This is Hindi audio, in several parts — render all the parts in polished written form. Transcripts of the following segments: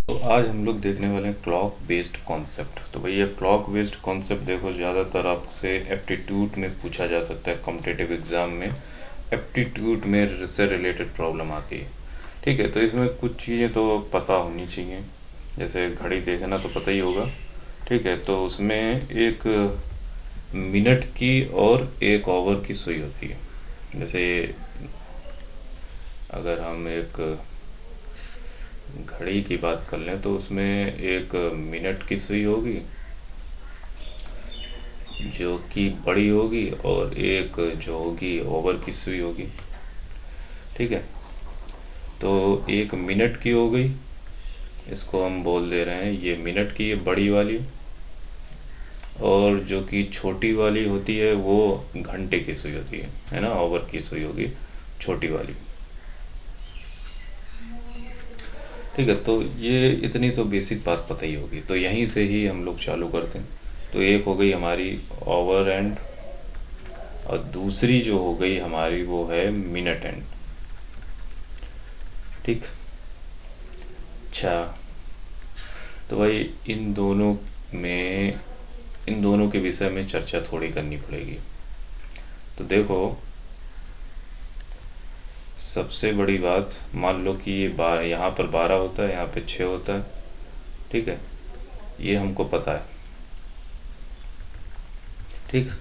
तो आज हम लोग देखने वाले हैं क्लॉक बेस्ड कॉन्सेप्ट। तो भैया क्लॉक बेस्ड कॉन्सेप्ट देखो, ज़्यादातर आपसे एप्टीट्यूड में पूछा जा सकता है। कॉम्पिटिटिव एग्ज़ाम में एप्टीट्यूड में से रिलेटेड प्रॉब्लम आती है। ठीक है, तो इसमें कुछ चीज़ें तो पता होनी चाहिए। जैसे घड़ी देखना तो पता ही होगा। ठीक है, तो उसमें एक मिनट की और एक आवर की सुई होती है। जैसे अगर हम एक घड़ी की बात कर लें तो उसमें एक मिनट की सुई होगी जो कि बड़ी होगी, और एक जो होगी ओवर की सुई होगी। ठीक है, तो एक मिनट की हो गई, इसको हम बोल दे रहे हैं ये मिनट की, ये बड़ी वाली। और जो कि छोटी वाली होती है वो घंटे की सुई होती है ना, ओवर की सुई होगी छोटी वाली। ठीक है, तो ये इतनी तो बेसिक बात पता ही होगी, तो यहीं से ही हम लोग चालू करते हैं। तो एक हो गई हमारी ओवर एंड, और दूसरी जो हो गई हमारी वो है मिनट एंड। ठीक। अच्छा, तो भाई इन दोनों के विषय में चर्चा थोड़ी करनी पड़ेगी। तो देखो, सबसे बड़ी बात, मान लो कि ये यहाँ पर 12 होता है, यहाँ पे 6 होता है। ठीक है, ये हमको पता है। ठीक।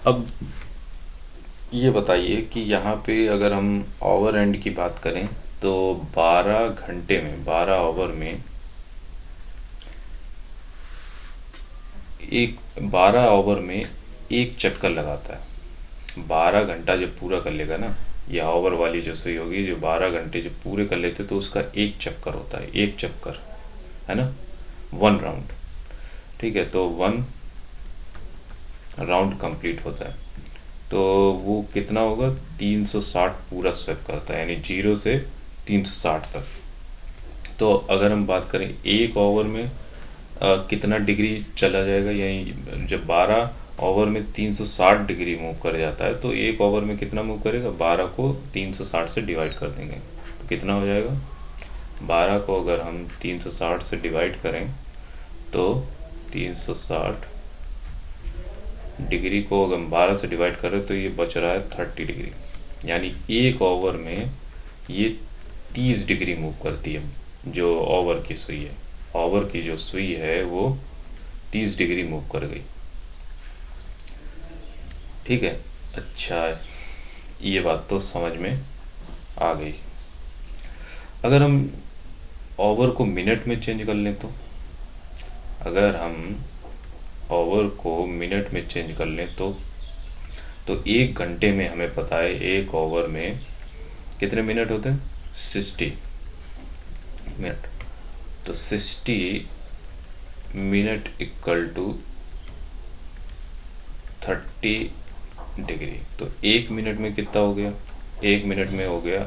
अब ये बताइए कि यहाँ पे अगर हम ओवर एंड की बात करें तो 12 घंटे में, 12 ओवर में, एक 12 ओवर में एक चक्कर लगाता है। 12 घंटा जब पूरा कर लेगा ना, या ओवर वाली जो सुई होगी, जो 12 घंटे जब पूरे कर लेते तो उसका एक चक्कर होता है, एक चक्कर, है ना, 1 राउंड। ठीक है, तो 1 राउंड कंप्लीट होता है। तो वो कितना होगा, 360 पूरा स्वेप करता है, यानी 0 से 360 तक। तो अगर हम बात करें एक ओवर में कितना डिग्री चला जाएगा, यही जब 12 ओवर में 360 डिग्री मूव कर जाता है, तो एक ओवर में कितना मूव करेगा, 12 को 360 से डिवाइड कर देंगे तो कितना हो जाएगा। 12 को अगर हम 360 से डिवाइड करें तो 360 डिग्री को अगर हम 12 से डिवाइड करें तो ये बच रहा है 30 डिग्री। यानी एक ओवर में ये 30 डिग्री मूव करती है, जो ओवर की सुई है। ओवर की जो सुई है वो 30 डिग्री मूव कर गई। ठीक है, अच्छा, ये बात तो समझ में आ गई। अगर हम ओवर को मिनट में चेंज कर लें तो, अगर हम ओवर को मिनट में चेंज कर लें तो एक घंटे में हमें पता है एक ओवर में कितने मिनट होते हैं, 60 मिनट। तो 60 मिनट इक्वल टू 30 डिग्री। तो एक मिनट में कितना हो गया, एक मिनट में हो गया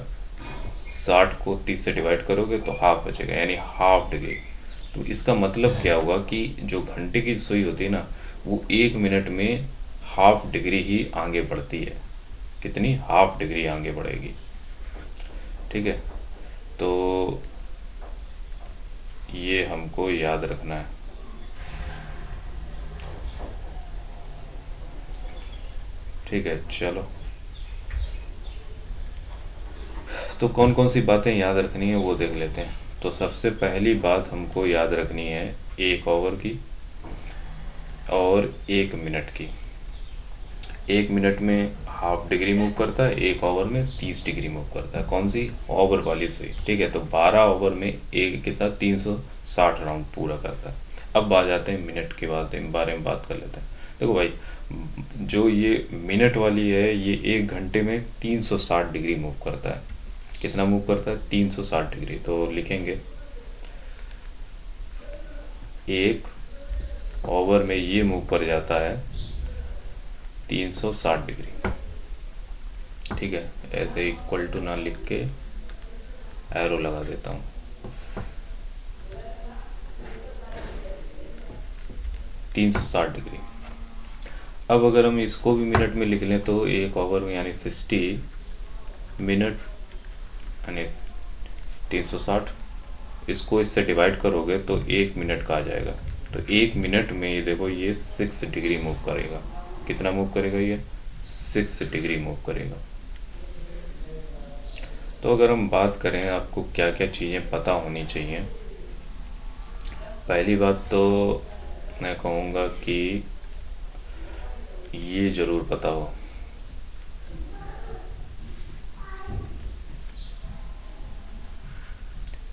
60 को 30 से डिवाइड करोगे तो हाफ बचेगा, यानी हाफ डिग्री। तो इसका मतलब क्या हुआ कि जो घंटे की सुई होती है ना, वो एक मिनट में हाफ डिग्री ही आगे बढ़ती है। कितनी, हाफ डिग्री आगे बढ़ेगी। ठीक है, तो ये हमको याद रखना है। ठीक है, चलो, तो कौन कौन सी बातें याद रखनी है वो देख लेते हैं। तो सबसे पहली बात हमको याद रखनी है एक ओवर की और एक मिनट की। एक मिनट में हाफ डिग्री मूव करता है, एक ओवर में 30 डिग्री मूव करता है। कौन सी, ओवर वाली सुई। ठीक है, तो 12 ओवर में एक कितना, 360 राउंड पूरा करता है। अब आ जाते हैं मिनट के बारे में बात कर लेते हैं। देखो भाई, जो ये मिनट वाली है ये एक घंटे में 360 डिग्री मूव करता है। कितना मूव करता है, 360 डिग्री। तो लिखेंगे एक ओवर में ये मूव कर जाता है 360 डिग्री। ठीक है, ऐसे इक्वल टू ना लिख के एरो लगा देता हूँ। 360 डिग्री। अब अगर हम इसको भी मिनट में लिख लें तो एक ओवर में यानी 60 मिनट यानी 360 इसको इससे डिवाइड करोगे तो 1 मिनट का आ जाएगा। तो 1 मिनट में ये देखो ये 6 डिग्री मूव करेगा। कितना मूव करेगा ये? 6 डिग्री मूव करेगा। तो अगर हम बात करें आपको क्या क्या चीज़ें पता होनी चाहिए, पहली बात तो मैं कहूँगा कि ये ज़रूर पता हो,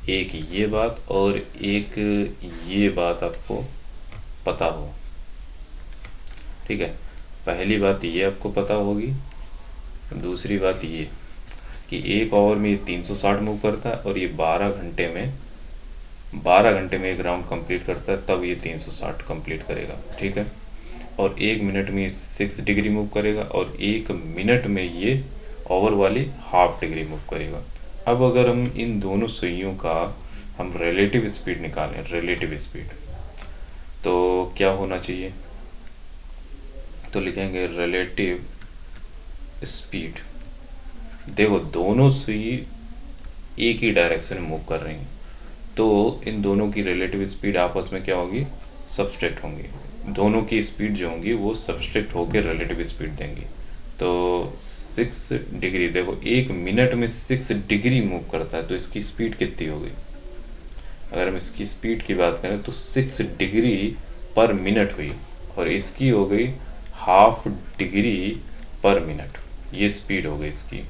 एक ये बात और एक ये बात आपको पता हो। ठीक है, पहली बात ये आपको पता होगी, दूसरी बात ये कि 1 ओवर में ये 360 मूव करता है और ये 12 घंटे में एक राउंड कंप्लीट करता है, तब ये 360 कंप्लीट करेगा। ठीक है, और 1 मिनट में ये 6 डिग्री मूव करेगा और 1 मिनट में ये ओवर वाली हाफ डिग्री मूव करेगा। अब अगर हम इन दोनों सुइयों का हम रिलेटिव स्पीड निकालें, रिलेटिव स्पीड, तो क्या होना चाहिए? तो लिखेंगे रिलेटिव स्पीड। देखो दोनों सुई एक ही डायरेक्शन में मूव कर रही हैं, तो इन दोनों की रिलेटिव स्पीड आपस में क्या होगी? सब्सट्रैक्ट होंगी। दोनों की स्पीड जो होंगी वो सब्सट्रैक्ट होकर रिलेटिव स्पीड देंगी। तो 6 डिग्री, देखो 1 मिनट में 6 डिग्री मूव करता है, तो इसकी स्पीड कितनी होगी? अगर हम इसकी स्पीड की बात करें तो 6 डिग्री पर मिनट हुई, और इसकी हो गई हाफ डिग्री पर मिनट। ये स्पीड हो गई इसकी।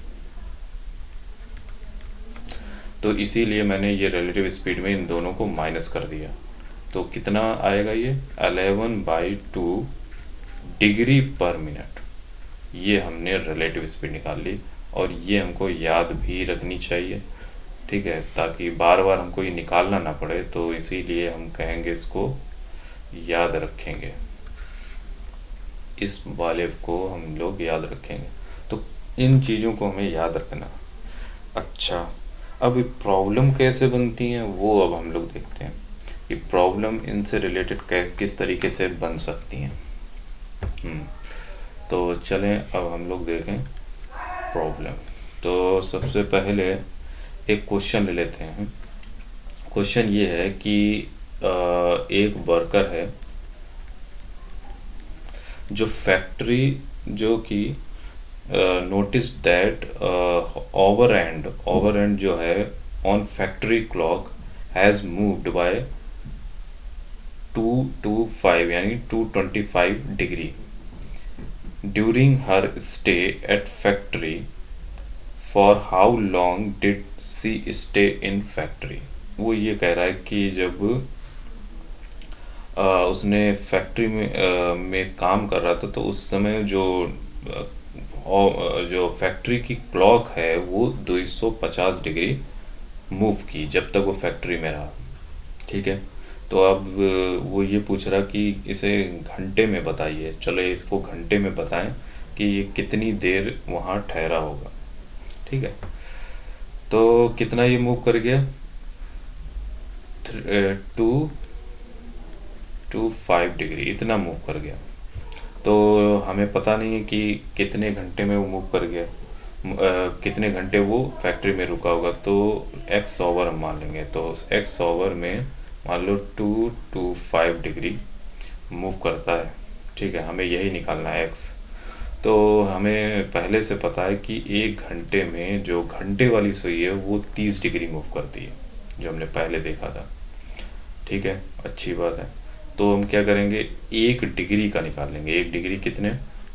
तो इसीलिए मैंने ये रिलेटिव स्पीड में इन दोनों को माइनस कर दिया। तो कितना आएगा ये? 11/2 डिग्री पर मिनट। ये हमने रिलेटिव स्पीड निकाल ली, और ये हमको याद भी रखनी चाहिए। ठीक है, ताकि बार बार हमको ये निकालना ना पड़े, तो इसीलिए हम कहेंगे इसको याद रखेंगे, इस वाले को हम लोग याद रखेंगे। तो इन चीज़ों को हमें याद रखना। अच्छा, अब प्रॉब्लम कैसे बनती हैं वो अब हम लोग देखते हैं कि प्रॉब्लम इनसे रिलेटेड किस तरीके से बन सकती हैं। तो चलें अब हम लोग देखें प्रॉब्लम। तो सबसे पहले एक क्वेश्चन ले लेते हैं। क्वेश्चन ये है कि एक वर्कर है जो फैक्ट्री, जो कि नोटिस दैट ओवर एंड जो है on factory clock has moved by 225 यानी 225 degree during her stay at factory. For how long did she stay in factory? वो ये कह रहा है कि जब उसने फैक्ट्री में काम कर रहा था, तो उस समय जो फैक्ट्री की क्लॉक है वो 250 डिग्री मूव की जब तक वो फैक्ट्री में रहा। ठीक है, तो अब वो ये पूछ रहा कि इसे घंटे में बताइए। चलो इसको घंटे में बताएं कि ये कितनी देर वहाँ ठहरा होगा। ठीक है, तो कितना ये मूव कर गया? 225 डिग्री इतना मूव कर गया। तो हमें पता नहीं है कि कितने घंटे में वो मूव कर गया, कितने घंटे वो फैक्ट्री में रुका होगा। तो x ओवर हम मान लेंगे। तो x ओवर में मान लो 225 डिग्री मूव करता है। ठीक है, हमें यही निकालना है x। तो हमें पहले से पता है कि 1 घंटे में जो घंटे वाली सुई है वो 30 डिग्री मूव करती है, जो हमने पहले देखा था। ठीक है, अच्छी बात है। तो हम क्या करेंगे? 1 डिग्री का निकाल लेंगे। 1 डिग्री कितने?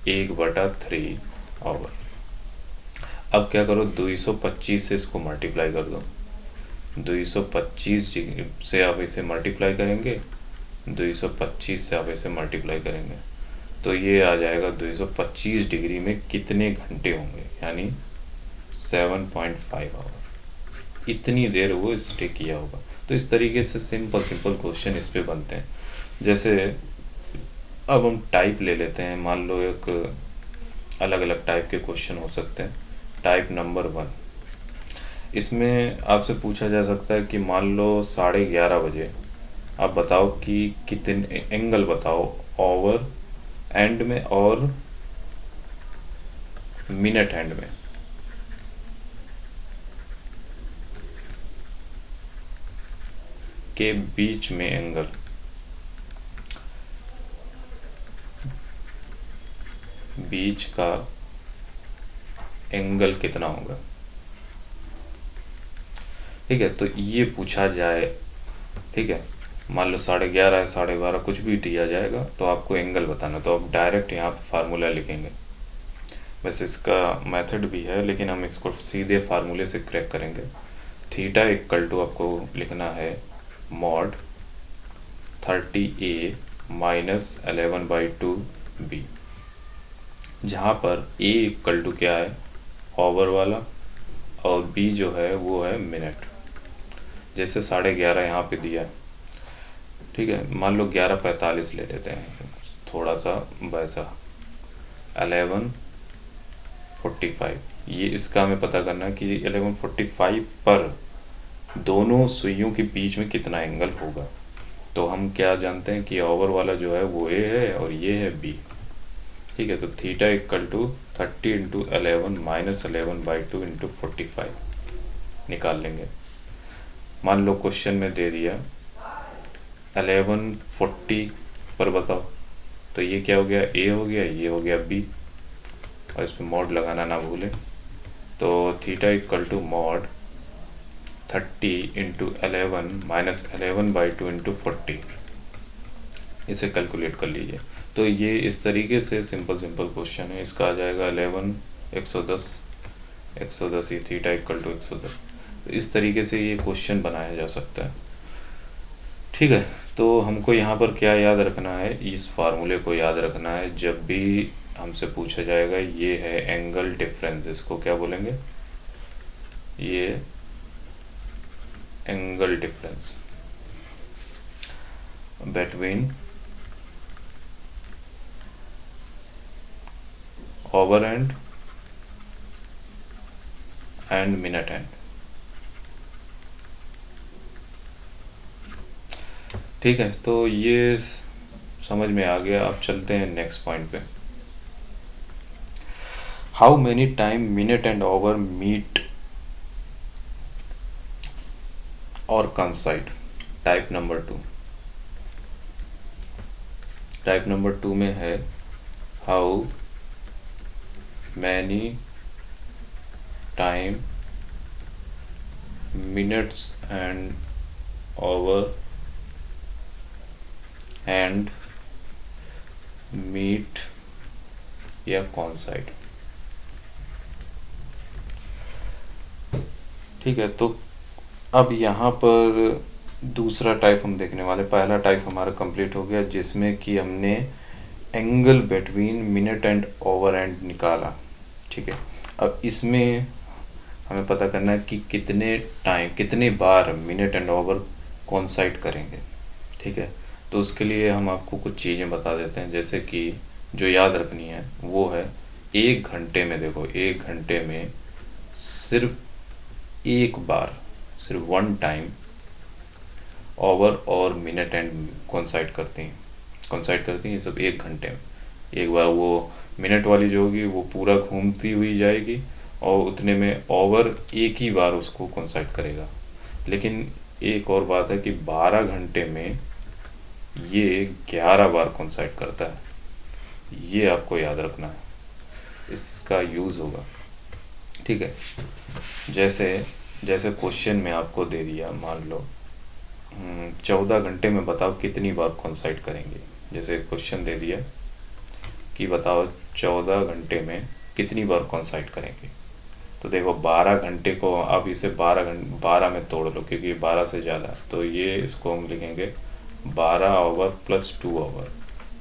1/3 आवर। अब क्या करो, 225 से इसको मल्टीप्लाई कर दो। 225 डिग्री से आप इसे मल्टीप्लाई करेंगे, 225 से आप इसे मल्टीप्लाई करेंगे, तो ये आ जाएगा 225 डिग्री में कितने घंटे होंगे, यानी 7.5 आवर। इतनी देर वो स्टे किया होगा। तो इस तरीके से सिंपल क्वेश्चन इस पे बनते हैं। जैसे अब हम टाइप ले लेते हैं। मान लो एक अलग अलग टाइप के क्वेश्चन हो सकते हैं। टाइप नंबर 1, इसमें आपसे पूछा जा सकता है कि मान लो 11:30 बजे आप बताओ कि कितने एंगल बताओ ओवर एंड में और मिनट एंड में। के बीच में एंगल, बीच का एंगल कितना होगा। ठीक है, तो ये पूछा जाए, ठीक है, मान लो 11:30 है, 12:30 कुछ भी दिया जाएगा तो आपको एंगल बताना, तो आप डायरेक्ट यहाँ पे फार्मूला लिखेंगे। वैसे इसका मेथड भी है लेकिन हम इसको सीधे फार्मूले से क्रैक करेंगे। थीटा इक्वल टू आपको लिखना है मॉड 30A माइनस 11/2B, जहाँ पर A इक्वल टू क्या है, आवर वाला, और B जो है वो है मिनट। जैसे 11:30 यहाँ पे दिया, ठीक है, मान लो 11:45 ले लेते हैं, थोड़ा सा वैसा 11:45, ये इसका हमें पता करना है कि 11:45 पर दोनों सुइयों के बीच में कितना एंगल होगा। तो हम क्या जानते हैं कि ओवर वाला जो है वो A है और ये है B। ठीक है, तो थीटा इक्वल टू 30 × 11 माइनस 11/2 × 45 निकाल लेंगे। मान लो क्वेश्चन में दे दिया 11:40 पर बताओ, तो ये क्या हो गया, A हो गया, ये हो गया B, और इस पर मॉड लगाना ना भूलें। तो theta equal to mod 30 × 11 minus 11/2 × 40, इसे कैलकुलेट कर लीजिए। तो ये इस तरीके से सिंपल क्वेश्चन है। इसका आ जाएगा 110 ये थीटा इक्वल टू 110। इस तरीके से ये क्वेश्चन बनाया जा सकता है। ठीक है, तो हमको यहाँ पर क्या याद रखना है, इस फार्मूले को याद रखना है। जब भी हमसे पूछा जाएगा ये है एंगल डिफरेंस, इसको क्या बोलेंगे, ये angle difference between over and minute and. ठीक है, तो ये समझ में आ गया। अब चलते हैं नेक्स्ट पॉइंट पे। How many time minute and over meet और coincide. Type number 2, type number 2 में है how many time minutes and over and meet या कॉन्साइड। ठीक है, तो अब यहाँ पर दूसरा टाइप हम देखने वाले। पहला टाइप हमारा कंप्लीट हो गया जिसमें कि हमने angle between minute and over and निकाला। ठीक है, अब इसमें हमें पता करना है कि कितने बार मिनट एंड ओवर कॉन्साइड करेंगे। ठीक है, तो उसके लिए हम आपको कुछ चीज़ें बता देते हैं, जैसे कि जो याद रखनी है वो है 1 घंटे में, देखो 1 घंटे में सिर्फ एक बार, सिर्फ 1 टाइम ओवर और मिनट एंड कॉन्साइड करती हैं ये सब 1 घंटे में। एक बार वो मिनट वाली जो होगी वो पूरा घूमती हुई जाएगी और उतने में ओवर एक ही बार उसको कॉन्साइड करेगा। लेकिन एक और बात है कि 12 घंटे में ये 11 बार कॉन्साइड करता है, ये आपको याद रखना है, इसका यूज़ होगा। ठीक है, जैसे क्वेश्चन में आपको दे दिया, मान लो 14 घंटे में बताओ कितनी बार कॉन्साइड करेंगे। जैसे क्वेश्चन दे दिया कि बताओ 14 घंटे में कितनी बार कॉन्साइड करेंगे, तो देखो 12 घंटे को आप इसे 12 में तोड़ लो क्योंकि 12 से ज़्यादा है, तो ये इसको हम लिखेंगे 12 ओवर प्लस 2 ओवर।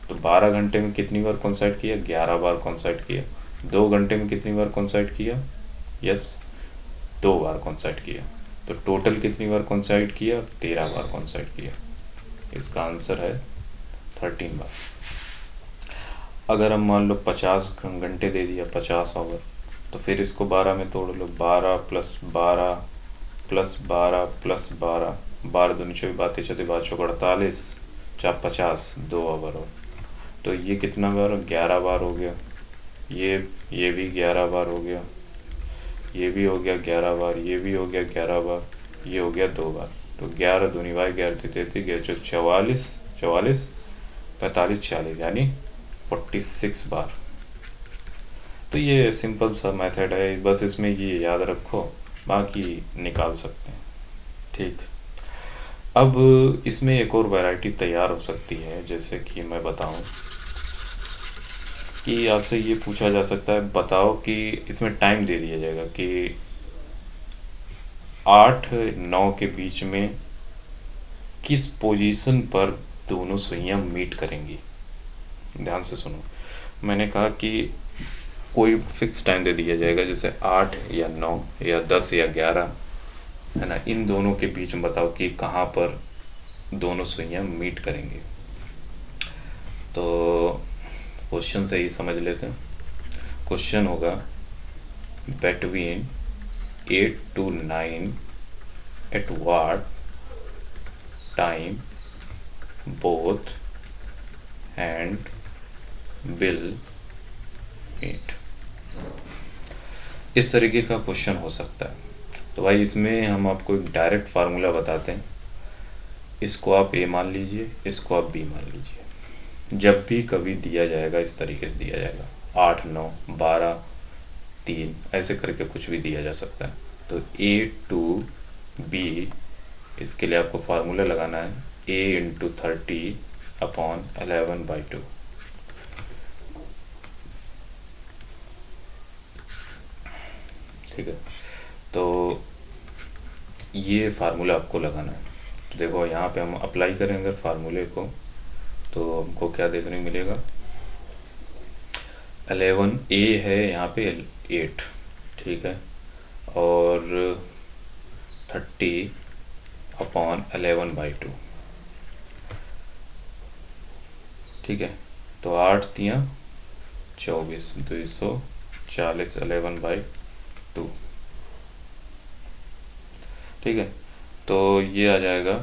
तो 12 घंटे में कितनी बार कॉन्साइड किया, 11 बार कॉन्साइड किया। 2 घंटे में कितनी बार कॉन्साइड किया, यस 2 बार कॉन्साइड किया। तो टोटल कितनी बार कॉन्साइड किया, 13 बार कॉन्साइड किया। इसका आंसर है 13 बार। अगर हम मान लो 50 घंटे दे दिया, 50 ओवर, तो फिर इसको 12 में तोड़ लो, 12 प्लस 12 प्लस 12 प्लस 12, 12 दूनी 24, बातें चौथे 12 चौक 48, 4 50, 2 ओवर और। तो ये कितना बार, 11 बार हो गया। ये भी 11 बार हो गया, ये भी हो गया 11 बार, ये भी हो गया 11 बार, ये हो गया 2 बार। तो 11 दूनी बाई 11 33 11 44 44 45 46 यानी 46 बार। तो ये सिंपल सा मेथड है, बस इसमें ये याद रखो, बाकी निकाल सकते हैं। ठीक, अब इसमें एक और वैरायटी तैयार हो सकती है, जैसे कि मैं बताऊं कि आपसे ये पूछा जा सकता है, बताओ कि इसमें टाइम दे दिया जाएगा कि 8-9 के बीच में किस पोजीशन पर दोनों सुइयां मीट करेंगी। ध्यान से सुनो, मैंने कहा कि कोई फिक्स टाइम दे दिया जाएगा, जैसे 8 या 9 या 10 या 11, है ना, इन दोनों के बीच में बताओ कि कहाँ पर दोनों सुइयां मीट करेंगी। तो क्वेश्चन से ही समझ लेते हैं। क्वेश्चन होगा between 8 to 9 at what time both hand will meet। इस तरीके का क्वेश्चन हो सकता है। तो भाई इसमें हम आपको एक डायरेक्ट फार्मूला बताते हैं, इसको आप ए मान लीजिए, इसको आप बी मान लीजिए। जब भी कभी दिया जाएगा इस तरीके से दिया जाएगा, 8 9 12 3 ऐसे करके कुछ भी दिया जा सकता है। तो ए टू बी, इसके लिए आपको फार्मूला लगाना है a इंटू 30/11/2। ठीक है, तो ये फार्मूला आपको लगाना है। तो देखो यहाँ पे हम अप्लाई करेंगे फार्मूले को, तो हमको क्या देखने मिलेगा, 11 a है यहाँ पे 8, ठीक है, और 30/11/2, ठीक है। तो 8 तियाँ 24, 240 11/2, ठीक है। तो ये आ जाएगा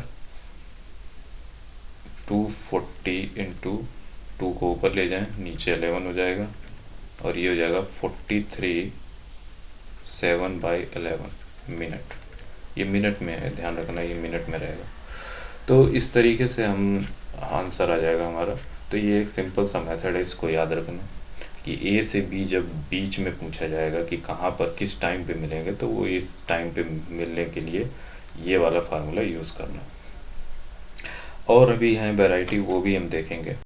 240 इंटू 2 को ऊपर ले जाएं, नीचे 11 हो जाएगा, और ये हो जाएगा 43 7/11 मिनट। ये मिनट में है, ध्यान रखना ये मिनट में रहेगा। तो इस तरीके से हम आंसर आ जाएगा हमारा। तो ये एक सिंपल सा मेथड है, इसको याद रखना कि ए से बी जब बीच में पूछा जाएगा कि कहाँ पर किस टाइम पे मिलेंगे, तो वो इस टाइम पे मिलने के लिए ये वाला फार्मूला यूज़ करना। और अभी हैं वैरायटी, वो भी हम देखेंगे।